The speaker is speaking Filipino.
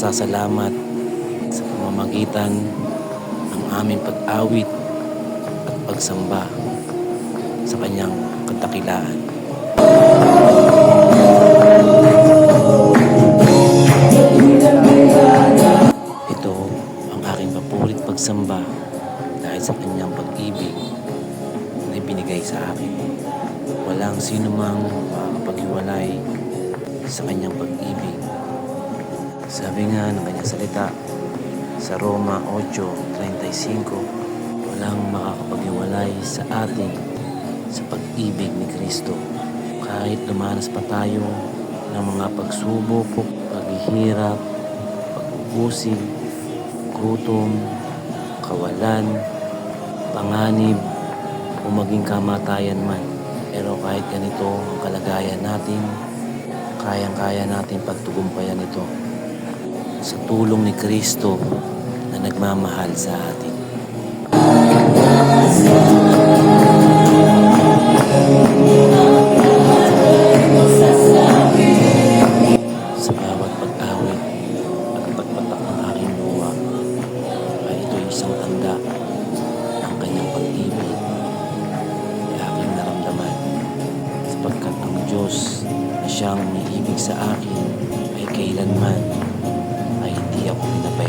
pasasalamat sa pamamagitan ng aming pag-awit at pagsamba sa kanyang kadakilaan. Ito ang aking papurit pagsamba dahil sa kanyang pag-ibig na ibinigay sa akin. Walang sino mang makakapaghiwalay sa kanyang pag-ibig. Sabi nga ng kanyang salita sa Roma 8:35, walang makakapaghiwalay sa atin sa pag-ibig ni Kristo. Kahit dumanas pa tayo ng mga pagsubok, paghihirap, pag-uusig, gutom, kawalan, panganib, o maging kamatayan man. Pero kahit ganito ang kalagayan natin, kayang-kaya natin pagtugumpayan ito sa tulong ni Kristo na nagmamahal sa atin. Sa bawat pag-awit at pagpatak ng aking luha ay ito isang tanda ng kanyang pag-ibig na aking naramdaman, sapagkat ang Diyos na siyang umiibig sa akin ay kailanman ay hindi ako pinabayaan.